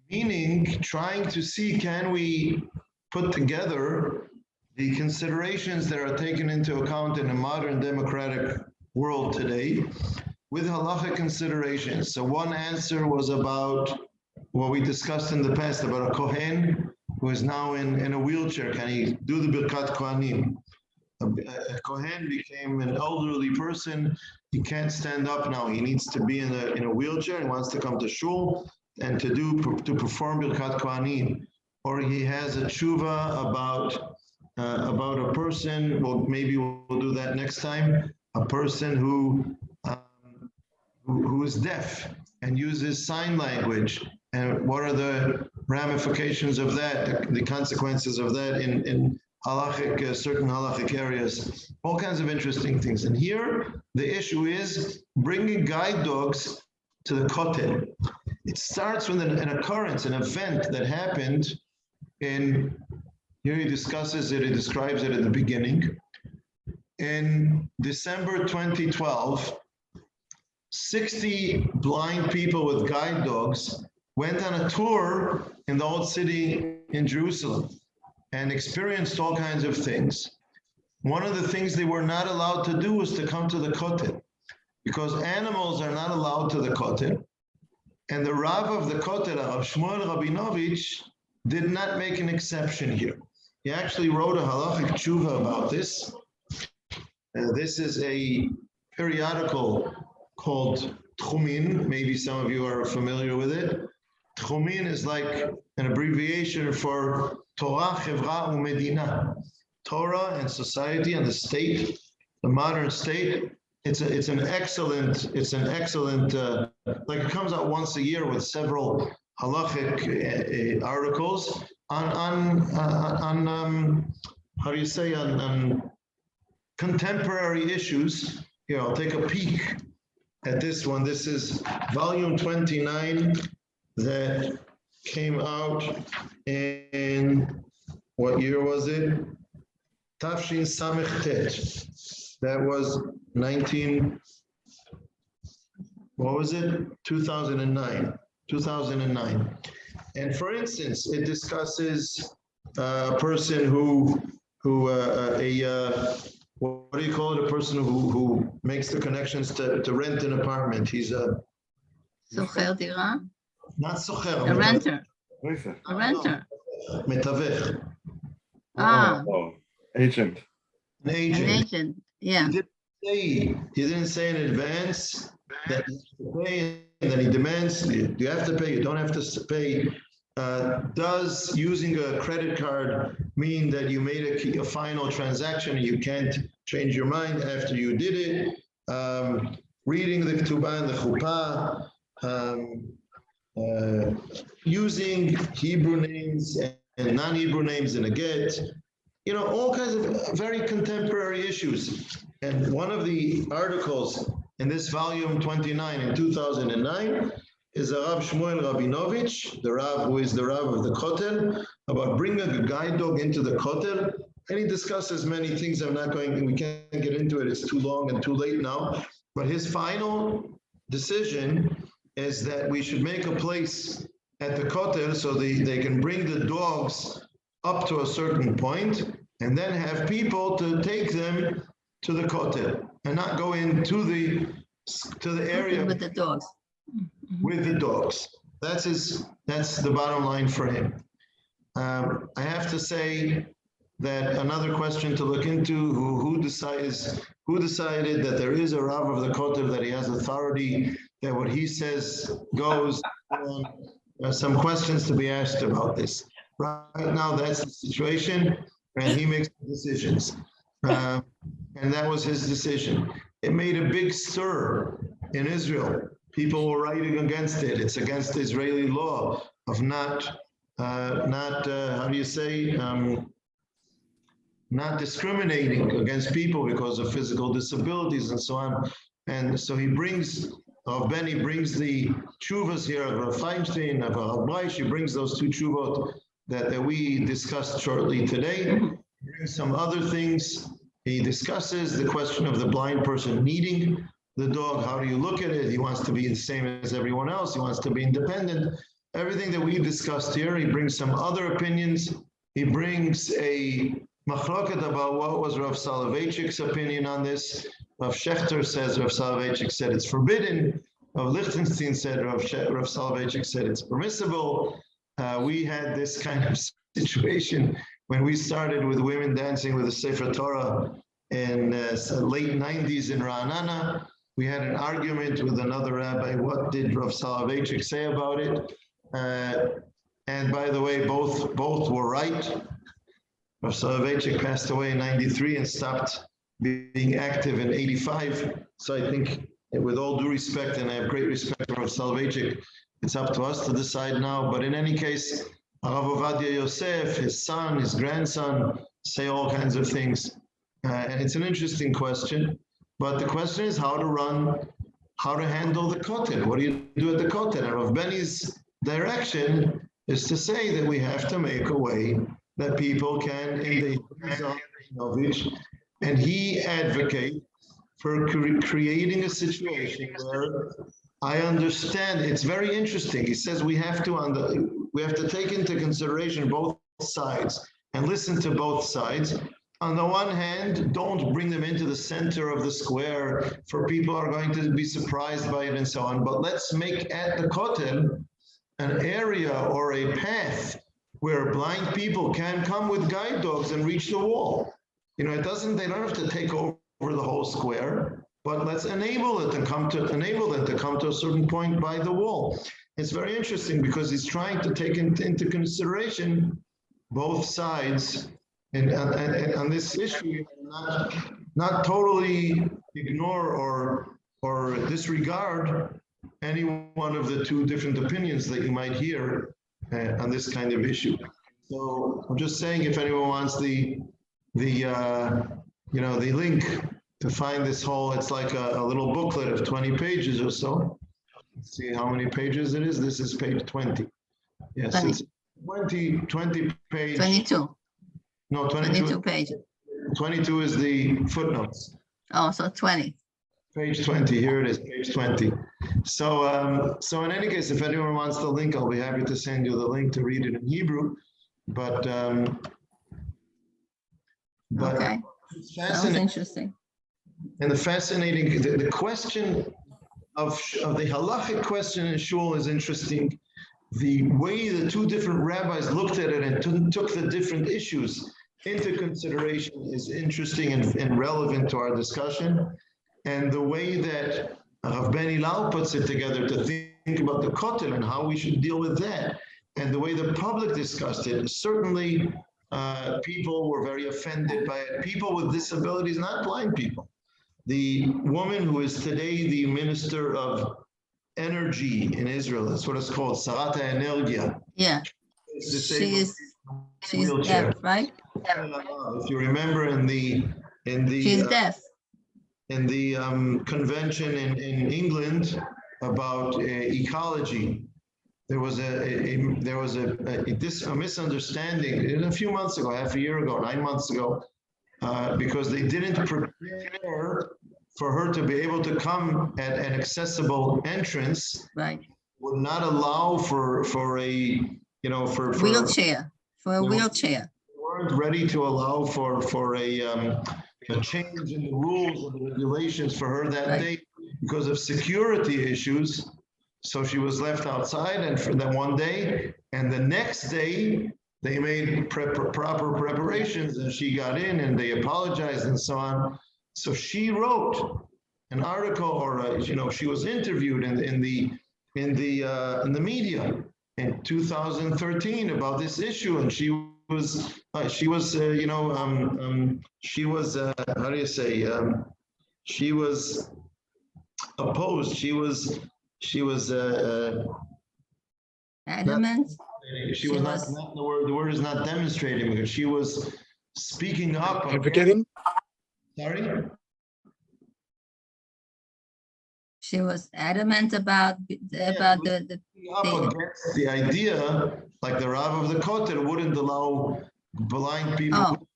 Meaning, trying to see, can we put together the considerations that are taken into account in a modern democratic world today with halachic considerations. So one answer was about what we discussed in the past about a Kohen who is now in a wheelchair. Can he do the Birkat Kohanim? A Kohen became an elderly person. He can't stand up now. He needs to be in a wheelchair. He wants to come to shul and to perform Birkat Kohanim. Or he has a tshuva about a person. Well, maybe we'll do that next time. A person who is deaf and uses sign language, and what are the ramifications of that, the consequences of that in halachic, certain halachic areas, all kinds of interesting things. And here, the issue is bringing guide dogs to the kotel. It starts with an occurrence, an event that happened here he discusses it, he describes it at the beginning. In December 2012, 60 blind people with guide dogs went on a tour in the old city in Jerusalem and experienced all kinds of things. One of the things they were not allowed to do was to come to the kotel, because animals are not allowed to the kotel. And the Rav of the kotel, Rav Shmuel Rabinovich, did not make an exception here. He actually wrote a halachic tshuva about this. This is a periodical called Tchumin. Maybe some of you are familiar with it. Tchumin is like an abbreviation for Torah, Chevra, Umedina. Torah and society and the state, the modern state. It's an excellent. Like it comes out once a year with several halachic articles on how do you say, on contemporary issues. Here, I'll take a peek at this one. This is volume 29 that came out in, what year was it? Tafshin Samech Tet. That was 2009. And for instance, it discusses a person who what do you call it? A person who makes the connections to rent an apartment. He's a Socher dira? not socher. A renter. What is that? A renter. Metavech. Agent. An An agent. agent. Yeah. He didn't say in advance that you have to pay, and then he demands, you have to pay, you don't have to pay. Does using a credit card mean that you made a final transaction and you can't change your mind after you did it? Reading the ketubah and the chuppah, using Hebrew names and non-Hebrew names in a get, all kinds of very contemporary issues. And one of the articles in this volume 29 in 2009 is a Rav Shmuel Rabinovich, the Rav who is the Rav of the Kotel, about bringing a guide dog into the Kotel. And he discusses many things. We can't get into it. It's too long and too late now. But his final decision is that we should make a place at the Kotel so they can bring the dogs up to a certain point and then have people to take them to the Kotel and not go into the area With the dogs. with the dogs. That's the bottom line for him. I have to say that another question to look into, who decides Who decided that there is a Rav of the Kotel, that he has authority, that what he says goes? Some questions to be asked about this. Right now, that's the situation, and he makes decisions. And that was his decision. It made a big stir in Israel. People were writing against it. It's against Israeli law of not how do you say, not discriminating against people because of physical disabilities and so on. And so he brings, Benny brings the tshuvas here of Rav Feinstein, of Rav Bleish. He brings those two tshuvot that we discussed shortly today. He brings some other things. He discusses the question of the blind person needing the dog. How do you look at it? He wants to be the same as everyone else. He wants to be independent. Everything that we discussed here, he brings some other opinions. He brings a machloket about what was Rav Soloveitchik's opinion on this. Rav Shechter says Rav Soloveitchik said it's forbidden. Rav Lichtenstein said Rav Soloveitchik said it's permissible. We had this kind of situation when we started with women dancing with the Sefer Torah in late 90s in Ra'anana. We had an argument with another rabbi. What did Rav Soloveitchik say about it? And by the way, both were right. Rav Soloveitchik passed away in 93 and stopped being active in 85. So I think, with all due respect, and I have great respect for Rav Soloveitchik, it's up to us to decide now. But in any case, Rav Ovadia Yosef, his son, his grandson, say all kinds of things. And it's an interesting question. But the question is how to handle the kotel. What do you do at the kotel? And Rav Benny's direction is to say that we have to make a way that people can, in the and he advocates for creating a situation where I understand. It's very interesting. He says we have to take into consideration both sides and listen to both sides. On the one hand, don't bring them into the center of the square, for people are going to be surprised by it and so on. But let's make at the kotel an area or a path where blind people can come with guide dogs and reach the wall. They don't have to take over the whole square, but let's enable them to come to a certain point by the wall. It's very interesting because he's trying to take into consideration both sides and on this issue, not totally ignore or disregard any one of the two different opinions that you might hear on this kind of issue. So I'm just saying, if anyone wants the link to find this whole, it's like a little booklet of 20 pages or so. Let's see how many pages it is. This is page 20. Yes, 20. It's 20 page. 22. No, 22 pages. 22 is the footnotes. Oh, so 20. Page 20, here it is, page 20. So in any case, if anyone wants the link, I'll be happy to send you the link to read it in Hebrew. But Okay, sounds interesting. And the fascinating, the question of the halachic question in Shul is interesting. The way the two different rabbis looked at it and took the different issues into consideration is interesting and relevant to our discussion. And the way that Rav Ben Hillel puts it together to think about the kotel and how we should deal with that, and the way the public discussed it, certainly people were very offended by it. People with disabilities, not blind people. The woman who is today the Minister of Energy in Israel, that's what it's called, Sarat HaEnergia. Yeah, she's deaf, right? If you remember She's deaf. In the convention in England about ecology, there was a misunderstanding a few months ago, half a year ago, 9 months ago, because they didn't prepare for her to be able to come at an accessible entrance. Right. Would not allow for a wheelchair. For a wheelchair. They weren't ready to allow for a change in the rules and the regulations for her that day because of security issues. So she was left outside, and for that one day, and the next day they made proper preparations, and she got in, and they apologized and so on. So she wrote an article, or she was interviewed in the media in 2013 about this issue, and she was how do you say, she was opposed. She was Adamant. she was not the word is not demonstrating, because she was speaking up. Advocating? Sorry? She was adamant about the Up against the idea, like the Rav of the Kotel wouldn't allow blind people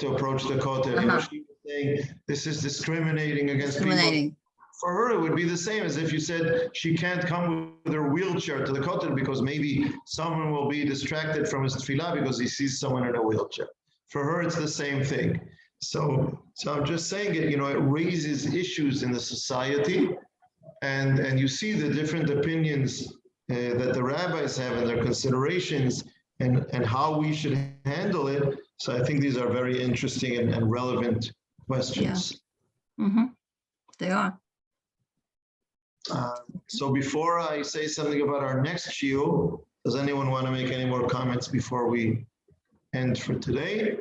to approach the Kotel. She was saying this is discriminating against people. For her, it would be the same as if you said she can't come with her wheelchair to the Kotel because maybe someone will be distracted from his tefillah because he sees someone in a wheelchair. For her, it's the same thing. So I'm just saying it raises issues in the society, and you see the different opinions that the rabbis have and their considerations and how we should handle it. So I think these are very interesting and relevant questions. Yeah. They are. So before I say something about our next shiur, does anyone want to make any more comments before we end for today?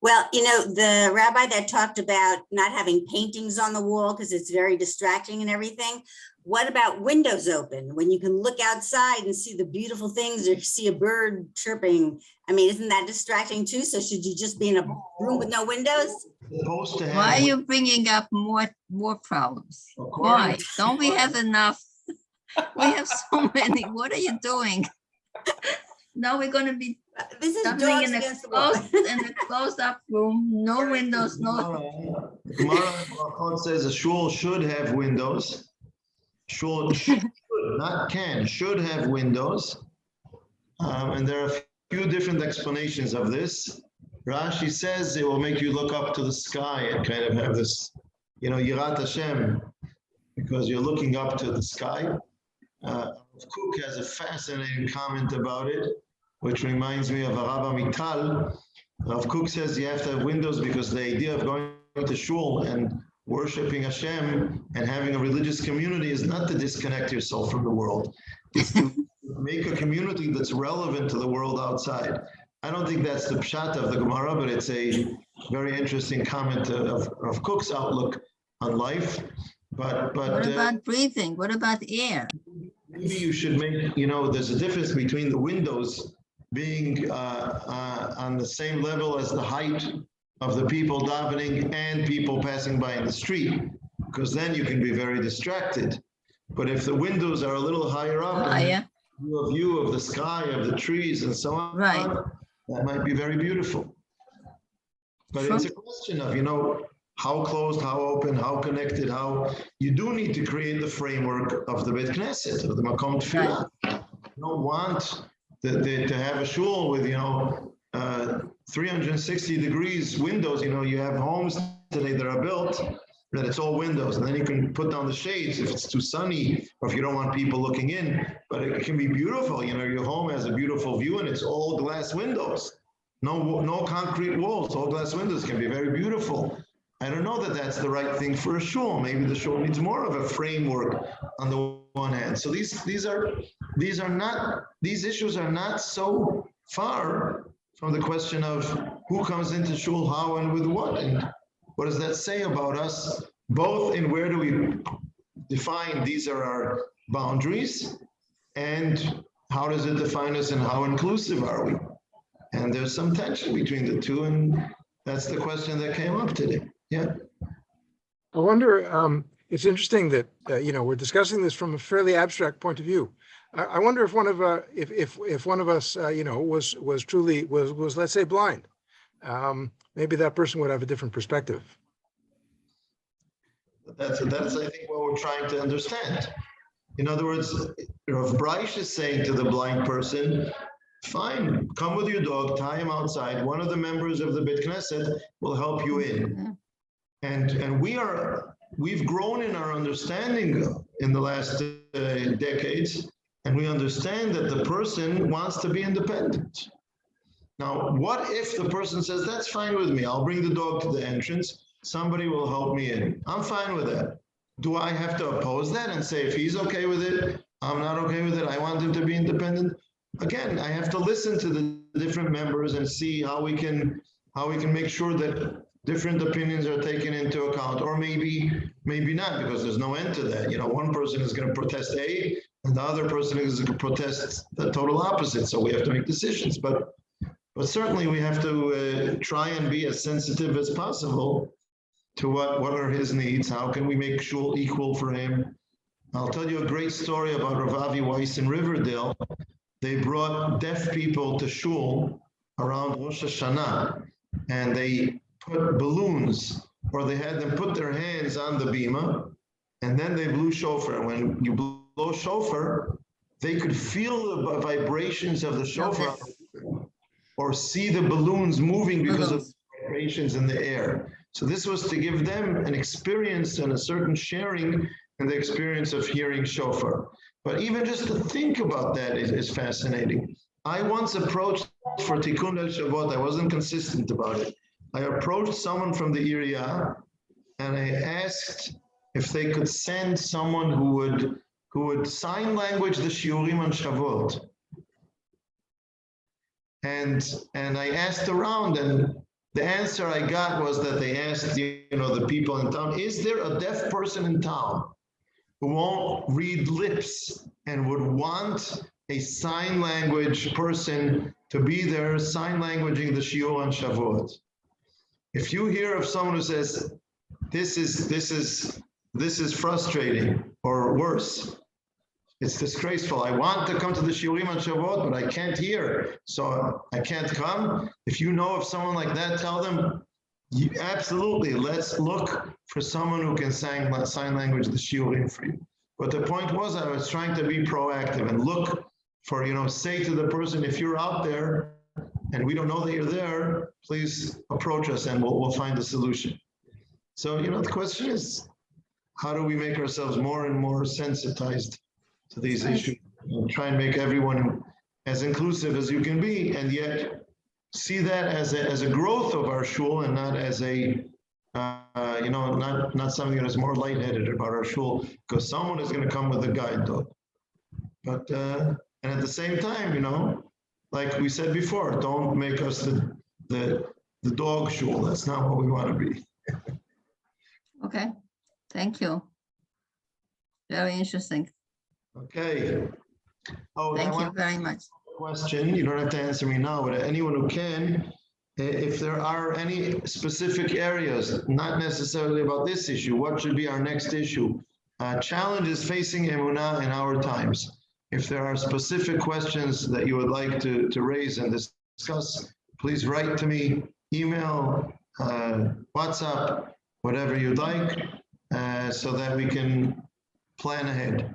Well, the rabbi that talked about not having paintings on the wall because it's very distracting and everything. What about windows open when you can look outside and see the beautiful things or see a bird chirping? I mean, isn't that distracting too? So should you just be in a room with no windows? Why are you bringing up more problems? Why? Don't we have enough? We have so many. What are you doing? Now we're going to be this is something in a closed up room, no windows, no. Gemara says a shul should have windows. Shul should, not can, should have windows. And there are a few different explanations of this. Rashi says it will make you look up to the sky and kind of have this, Yirat Hashem, because you're looking up to the sky. Kook has a fascinating comment about it, which reminds me of Rabbi Mital. Rav Kook says you have to have windows because the idea of going to shul and worshiping Hashem and having a religious community is not to disconnect yourself from the world. It's to make a community that's relevant to the world outside. I don't think that's the pshat of the Gemara, but it's a very interesting comment of Kook's outlook on life. But what about breathing? What about air? Maybe you should make, there's a difference between the windows being on the same level as the height of the people davening and people passing by in the street, because then you can be very distracted. But if the windows are a little higher up, and you have a view of the sky, of the trees, and so on, right, that might be very beautiful. But it's a question of, how closed, how open, how connected, how you do need to create the framework of the Beit Knesset, of the Makom Tefillah. You don't want to have a shul with, 360 degrees windows. You have homes today that are built that it's all windows, and then you can put down the shades if it's too sunny or if you don't want people looking in, but it can be beautiful. Your home has a beautiful view and it's all glass windows. No concrete walls, all glass windows can be very beautiful. I don't know that that's the right thing for a shul. Maybe the shul needs more of a framework on the one hand. So these issues are not so far from the question of who comes into shul, how, and with what, and what does that say about us, both in where do we define these are our boundaries, and how does it define us, and how inclusive are we? And there's some tension between the two, and that's the question that came up today. Yeah. I wonder, it's interesting that, we're discussing this from a fairly abstract point of view. I wonder if one of us, was truly, let's say, blind. Maybe that person would have a different perspective. That's I think what we're trying to understand. In other words, Rav Breish is saying to the blind person, fine, come with your dog, tie him outside. One of the members of the Beit Knesset will help you in. And we've grown in our understanding in the last decades, and we understand that the person wants to be independent. Now, what if the person says, that's fine with me, I'll bring the dog to the entrance, somebody will help me in. I'm fine with that. Do I have to oppose that and say, if he's okay with it, I'm not okay with it, I want him to be independent? Again, I have to listen to the different members and see how we can make sure that different opinions are taken into account, or maybe not, because there's no end to that. You know, one person is going to protest A, and the other person is going to protest the total opposite. So we have to make decisions. But certainly we have to try and be as sensitive as possible to what are his needs. How can we make shul equal for him? I'll tell you a great story about Rav Avi Weiss in Riverdale. They brought deaf people to shul around Rosh Hashanah, and they put balloons, or they had them put their hands on the bima, and then they blew shofar. When you blow shofar, they could feel the vibrations of the shofar or see the balloons moving because of the vibrations in the air. So this was to give them an experience and a certain sharing in the experience of hearing shofar. But even just to think about that is fascinating. I once approached for Tikkun El Shavot, I wasn't consistent about it. I approached someone from the area and I asked if they could send someone who would sign language the shiurim on Shavot. And I asked around, and the answer I got was that they asked, the people in town, is there a deaf person in town who won't read lips and would want a sign language person to be there sign languaging the shiur on Shavuot? If you hear of someone who says, this is frustrating, or worse, it's disgraceful, I want to come to the shiurim on Shavuot, but I can't hear, so I can't come. If you know of someone like that, tell them, absolutely, let's look for someone who can sign language the shiurim for you. But the point was, I was trying to be proactive and look for, say to the person, if you're out there and we don't know that you're there, please approach us and we'll find a solution. So, the question is, how do we make ourselves more and more sensitized to these issues and try and make everyone as inclusive as you can be, and yet see that as a growth of our shul and not as not something that is more lightheaded about our shul, because someone is going to come with a guide dog. But and at the same time, like we said before, don't make us the dog shul. That's not what we want to be. Okay, thank you. Very interesting. Okay. Oh, Thank you very much. Question. You don't have to answer me now, but anyone who can, if there are any specific areas, not necessarily about this issue, what should be our next issue? Challenges facing Emunah in our times. If there are specific questions that you would like to raise and discuss, please write to me, email, WhatsApp, whatever you'd like, so that we can plan ahead.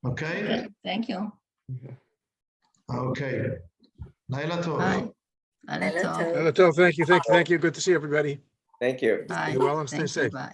Okay? Okay, thank you. Okay. Laila Tov. Bye. Laila Tov. Thank you. Good to see everybody. Thank you. Bye. Stay well and stay Thank you. safe. Bye.